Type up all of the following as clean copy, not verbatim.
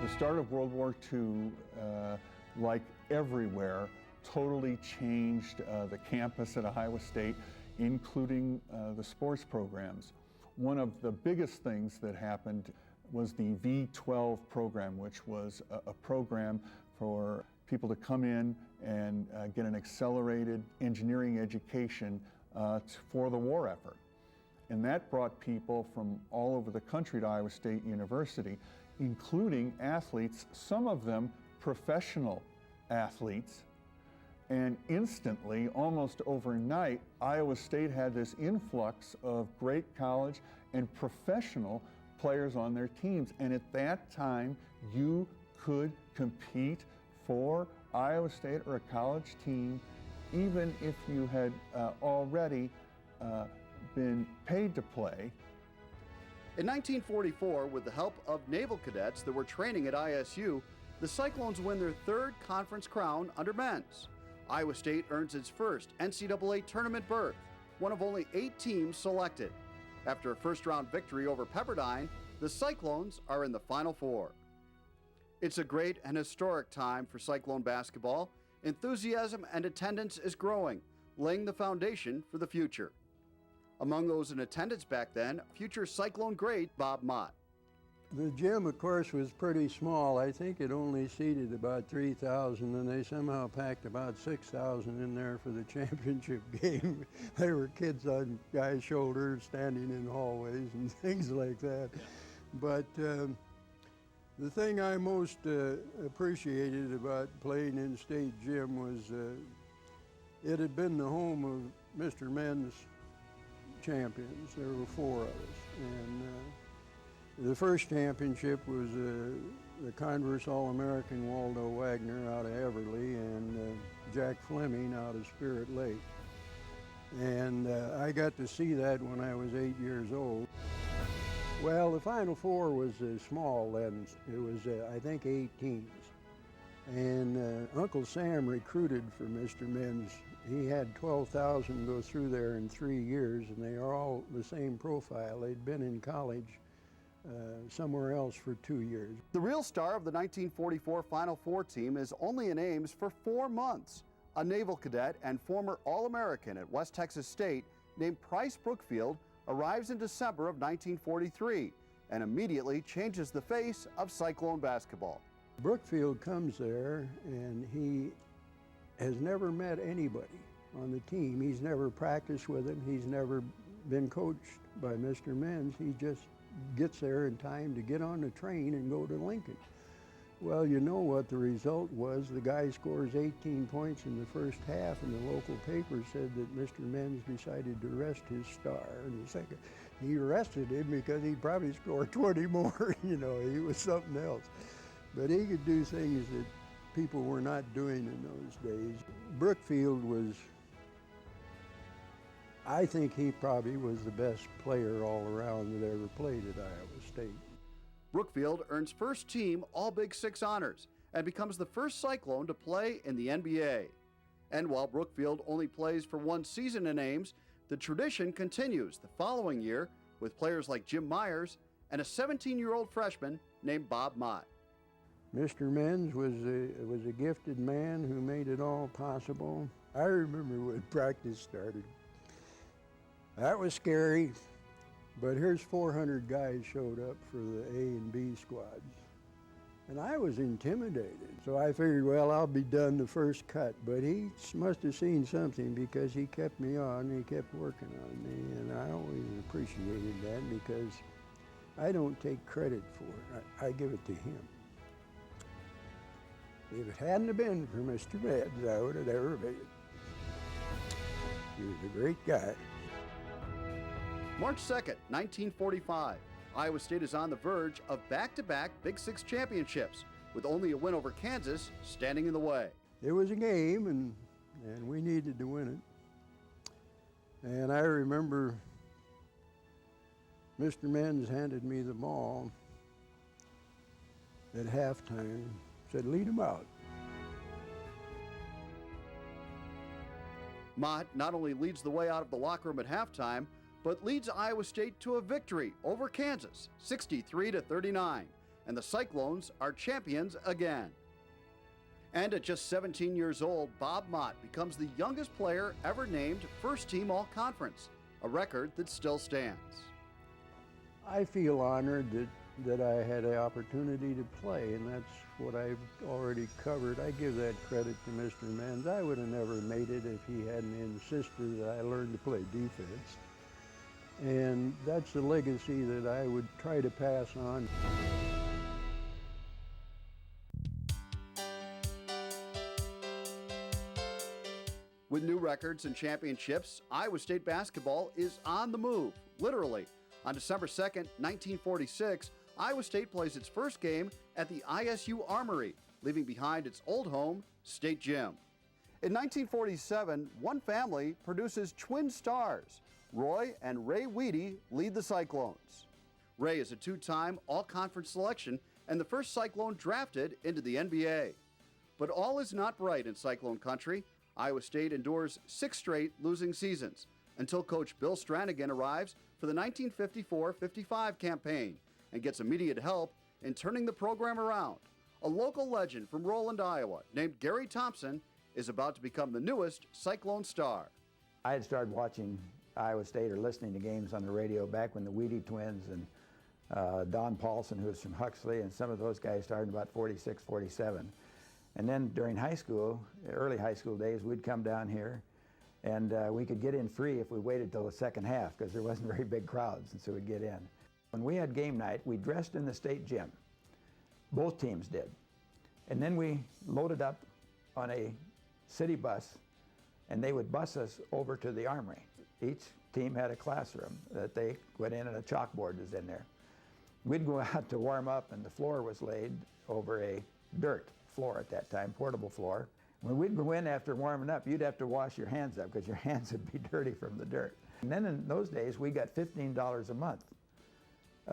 The start of World War II, like everywhere, totally changed the campus at Iowa State, including the sports programs. One of the biggest things that happened was the V12 program, which was a program for people to come in and get an accelerated engineering education for the war effort. And that brought people from all over the country to Iowa State University, including athletes, some of them professional athletes. And instantly, almost overnight, Iowa State had this influx of great college and professional players on their teams. And at that time, you could compete for Iowa State or a college team, even if you had already been paid to play. In 1944, with the help of naval cadets that were training at ISU, the Cyclones win their third conference crown under men's. Iowa State earns its first NCAA tournament berth, one of only 8 teams selected. After a first-round victory over Pepperdine, the Cyclones are in the Final Four. It's a great and historic time for Cyclone basketball. Enthusiasm and attendance is growing, laying the foundation for the future. Among those in attendance back then, future Cyclone great Bob Mott. The gym, of course, was pretty small. I think it only seated about 3,000, and they somehow packed about 6,000 in there for the championship game. There were kids on guys' shoulders standing in hallways and things like that. But the thing I most appreciated about playing in State Gym was it had been the home of Mr. Men's champions. There were 4 of us. And the first championship was the Converse All-American Waldo Wagner out of Everly and Jack Fleming out of Spirit Lake. And I got to see that when I was 8 years old. Well, the Final Four was small then. It was, I think, 8 teams. And Uncle Sam recruited for Mr. Men's. He had 12,000 go through there in 3 years, and they are all the same profile. They'd been in college somewhere else for 2 years. The real star of the 1944 Final Four team is only in Ames for 4 months. A naval cadet and former All-American at West Texas State named Price Brookfield arrives in December of 1943 and immediately changes the face of Cyclone basketball. Brookfield comes there and he has never met anybody on the team. He's never practiced with him. He's never been coached by Mr. Menz. He just gets there in time to get on the train and go to Lincoln. Well, you know what the result was. The guy scores 18 points in the first half, and the local paper said that Mr. Menz decided to rest his star. And the second, he arrested him because he probably scored 20 more. You know, he was something else. But he could do things that people were not doing in those days. Brookfield was, I think he probably was the best player all around that ever played at Iowa State. Brookfield earns first team All Big Six honors and becomes the first Cyclone to play in the NBA. And while Brookfield only plays for 1 season in Ames, the tradition continues the following year with players like Jim Myers and a 17-year-old freshman named Bob Mott. Mr. Menz was a gifted man who made it all possible. I remember when practice started. That was scary, but here's 400 guys showed up for the A and B squads. And I was intimidated, so I figured, well, I'll be done the first cut. But he must have seen something because he kept me on, he kept working on me, and I always appreciated that because I don't take credit for it. I give it to him. If it hadn't have been for Mr. Menz, I would have never made it. He was a great guy. March 2nd, 1945. Iowa State is on the verge of back-to-back Big Six championships, with only a win over Kansas standing in the way. It was a game, and we needed to win it. And I remember Mr. Menz handed me the ball at halftime, said, lead him out. Mott not only leads the way out of the locker room at halftime, but leads Iowa State to a victory over Kansas, 63-39, and the Cyclones are champions again. And at just 17 years old, Bob Mott becomes the youngest player ever named first team all-conference, a record that still stands. I feel honored that I had the opportunity to play, and that's what I've already covered. I give that credit to Mr. Menz. I would have never made it if he hadn't insisted that I learn to play defense. And that's a legacy that I would try to pass on. With new records and championships, Iowa State basketball is on the move, literally. On December 2nd, 1946, Iowa State plays its first game at the ISU Armory, leaving behind its old home, State Gym. In 1947, one family produces twin stars. Roy and Ray Weedy lead the Cyclones. Ray is a two-time all-conference selection and the first Cyclone drafted into the NBA. But all is not bright in Cyclone country. Iowa State endures 6 straight losing seasons until coach Bill Stranagan arrives for the 1954-55 campaign and gets immediate help in turning the program around. A local legend from Roland, Iowa, named Gary Thompson, is about to become the newest Cyclone star. I had started watching Iowa State or listening to games on the radio back when the Weedy twins and Don Paulson, who was from Huxley, and some of those guys started about 46, 47. And then during high school, early high school days, we'd come down here and we could get in free if we waited till the second half because there wasn't very big crowds, and so we'd get in. When we had game night, we dressed in the State Gym. Both teams did. And then we loaded up on a city bus and they would bus us over to the Armory. Each team had a classroom that they went in and a chalkboard was in there. We'd go out to warm up and the floor was laid over a dirt floor at that time, portable floor. When we'd go in after warming up, you'd have to wash your hands up because your hands would be dirty from the dirt. And then in those days, we got $15 a month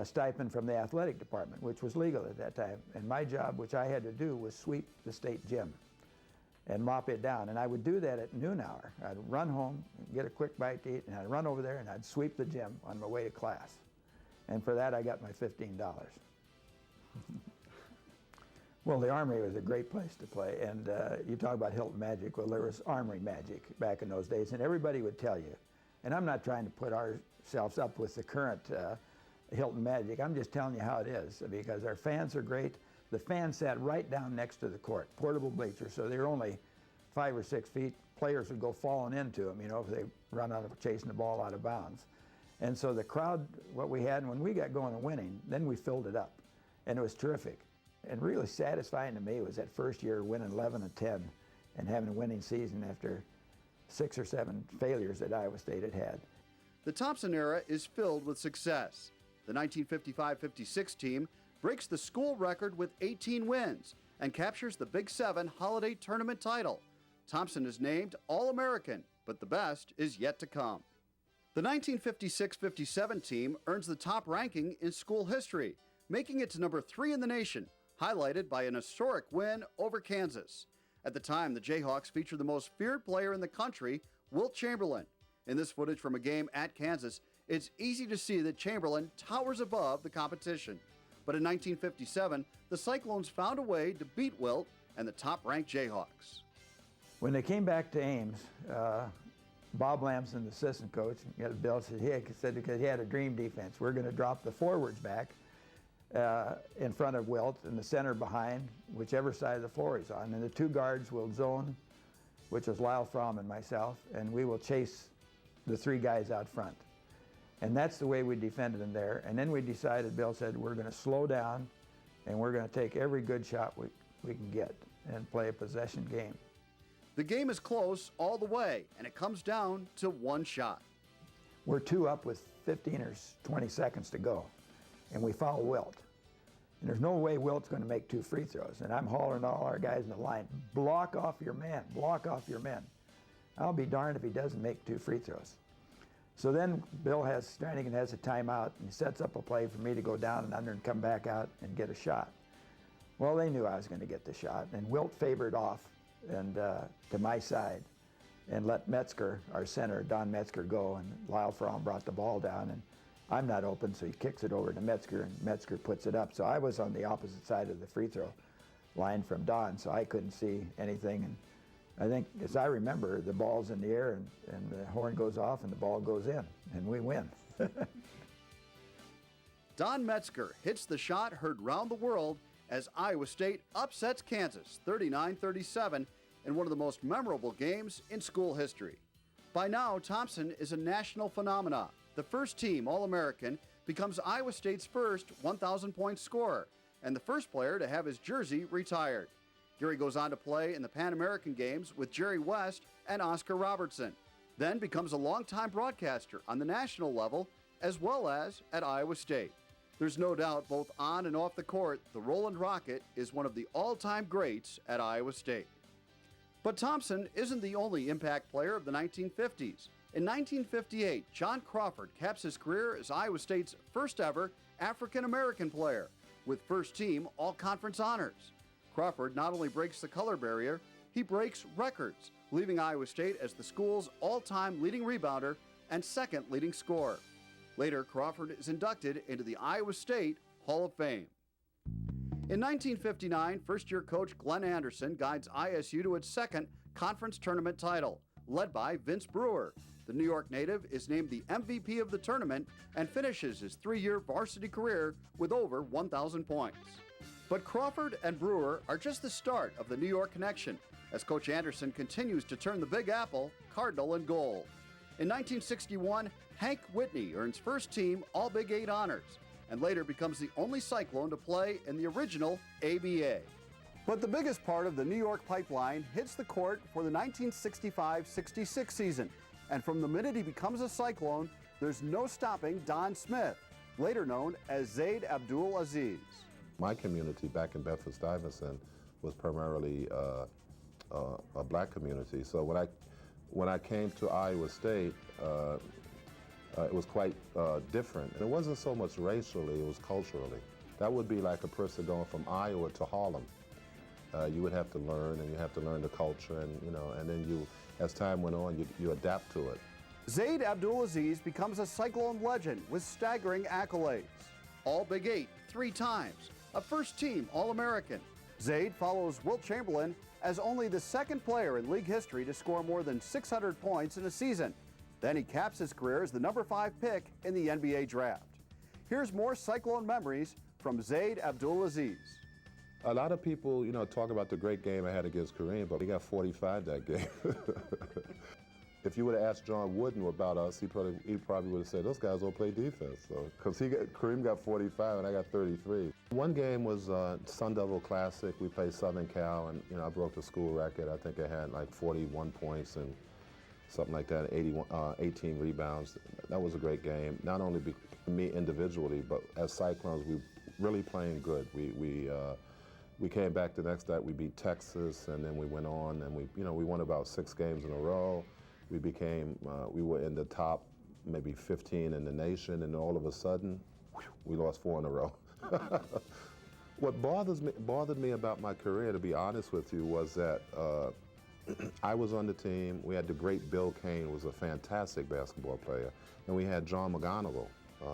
stipend from the athletic department, which was legal at that time. And my job, which I had to do, was sweep the State Gym and mop it down. And I would do that at noon hour. I'd run home, get a quick bite to eat, and I'd run over there and I'd sweep the gym on my way to class. And for that, I got my $15. Well, the Armory was a great place to play, and you talk about Hilton Magic. Well, there was Armory Magic back in those days, and everybody would tell you, and I'm not trying to put ourselves up with the current Hilton Magic. I'm just telling you how it is, because our fans are great. The fans sat right down next to the court, portable bleachers, so they were only 5 or 6 feet. Players would go falling into them, you know, if they run out of chasing the ball out of bounds. And so the crowd, what we had, and when we got going and winning, then we filled it up, and it was terrific. And really satisfying to me was that first year winning 11-10 and having a winning season after 6 or 7 failures that Iowa State had had. The Thompson era is filled with success. The 1955-56 team breaks the school record with 18 wins and captures the Big 7 Holiday Tournament title. Thompson is named All-American, but the best is yet to come. The 1956-57 team earns the top ranking in school history, making it to number 3 in the nation, highlighted by an historic win over Kansas. At the time, the Jayhawks featured the most feared player in the country, Wilt Chamberlain. In this footage from a game at Kansas, it's easy to see that Chamberlain towers above the competition. But in 1957, the Cyclones found a way to beat Wilt and the top-ranked Jayhawks. When they came back to Ames, Bob Lamson, the assistant coach, Bill said because he had a dream defense, we're going to drop the forwards back in front of Wilt and the center behind, whichever side of the floor he's on. And the 2 guards will zone, which was Lyle Fromm and myself, and we will chase the 3 guys out front. And that's the way we defended them there. And then we decided, Bill said, we're going to slow down and we're going to take every good shot we can get and play a possession game. The game is close all the way, and it comes down to 1 shot. We're 2 up with 15 or 20 seconds to go, and we foul Wilt. And there's no way Wilt's going to make 2 free throws. And I'm hollering to all our guys in the line, block off your men, block off your men. I'll be darned if he doesn't make 2 free throws. So then Stranagan has a timeout, and he sets up a play for me to go down and under and come back out and get a shot. Well, they knew I was going to get the shot, and Wilt favored off and to my side and let Metzger, our center, Don Metzger, go, and Lyle Fromm brought the ball down, and I'm not open, so he kicks it over to Metzger, and Metzger puts it up. So I was on the opposite side of the free throw line from Don, so I couldn't see anything. And I think, as I remember, the ball's in the air, and the horn goes off, and the ball goes in, and we win. Don Metzger hits the shot heard round the world as Iowa State upsets Kansas 39-37 in one of the most memorable games in school history. By now, Thompson is a national phenomenon. The first team All-American becomes Iowa State's first 1,000-point scorer and the first player to have his jersey retired. Gary goes on to play in the Pan American Games with Jerry West and Oscar Robertson, then becomes a longtime broadcaster on the national level as well as at Iowa State. There's no doubt both on and off the court, the Roland Rocket is one of the all-time greats at Iowa State. But Thompson isn't the only impact player of the 1950s. In 1958, John Crawford caps his career as Iowa State's first ever African-American player with first team all-conference honors. Crawford not only breaks the color barrier, he breaks records, leaving Iowa State as the school's all-time leading rebounder and second leading scorer. Later, Crawford is inducted into the Iowa State Hall of Fame. In 1959, first-year coach Glenn Anderson guides ISU to its second conference tournament title, led by Vince Brewer. The New York native is named the MVP of the tournament and finishes his 3-year varsity career with over 1,000 points. But Crawford and Brewer are just the start of the New York connection, as Coach Anderson continues to turn the Big Apple cardinal and gold. In 1961, Hank Whitney earns first team All-Big 8 honors, and later becomes the only Cyclone to play in the original ABA. But the biggest part of the New York pipeline hits the court for the 1965-66 season, and from the minute he becomes a Cyclone, there's no stopping Don Smith, later known as Zaid Abdul Aziz. My community back in Bedford-Stuyvesant was primarily a black community, so when I came to Iowa State, it was quite different. And it wasn't so much racially, it was culturally. That would be like a person going from Iowa to Harlem. You would have to learn, and you have to learn the culture, and and then you, as time went on, you adapt to it. Zaid Abdul Aziz becomes a Cyclone legend with staggering accolades. All Big 8 3 times, a first team All-American. Zaid follows Wilt Chamberlain as only the second player in league history to score more than 600 points in a season. Then he caps his career as the number 5 pick in the NBA draft. Here's more Cyclone memories from Zaid Abdul Aziz. A lot of people, talk about the great game I had against Kareem, but he got 45 that game. If you would have asked John Wooden about us, he probably would have said, those guys don't play defense. So, because Kareem got 45 and I got 33. One game was Sun Devil Classic. We played Southern Cal, and I broke the school record. I think I had like 41 points and something like that, 18 rebounds. That was a great game. Not only me individually, but as Cyclones, we really playing good. We came back the next night. We beat Texas, and then we went on, and we won about 6 games in a row. We were in the top maybe 15 in the nation, and all of a sudden, we lost 4 in a row. What bothered me about my career, to be honest with you, was that I was on the team. We had the great Bill Kane, who was a fantastic basketball player, and we had John McGonigal,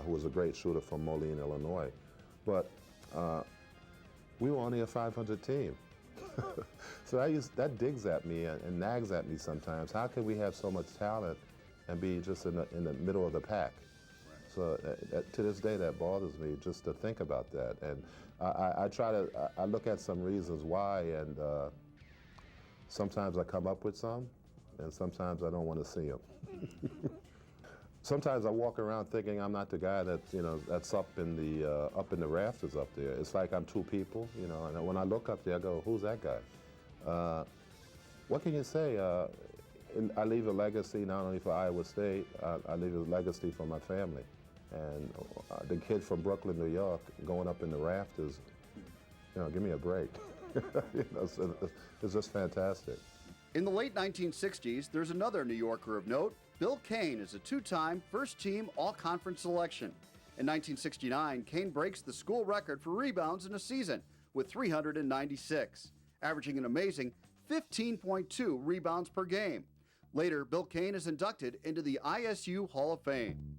who was a great shooter from Moline, Illinois. But we were only a 500 team. So that digs at me and nags at me sometimes. How can we have so much talent and be just in the middle of the pack? So to this day, that bothers me just to think about that. And I look at some reasons why, and sometimes I come up with some, and sometimes I don't want to see them. Sometimes I walk around thinking I'm not the guy that's up in the rafters up there. It's like I'm 2 people, and when I look up there, I go, who's that guy? What can you say? I leave a legacy not only for Iowa State, I leave a legacy for my family. And the kid from Brooklyn, New York, going up in the rafters, give me a break. It's just fantastic. In the late 1960s, there's another New Yorker of note. Bill Kane is a 2-time first-team all-conference selection. In 1969, Kane breaks the school record for rebounds in a season with 396, averaging an amazing 15.2 rebounds per game. Later, Bill Kane is inducted into the ISU Hall of Fame.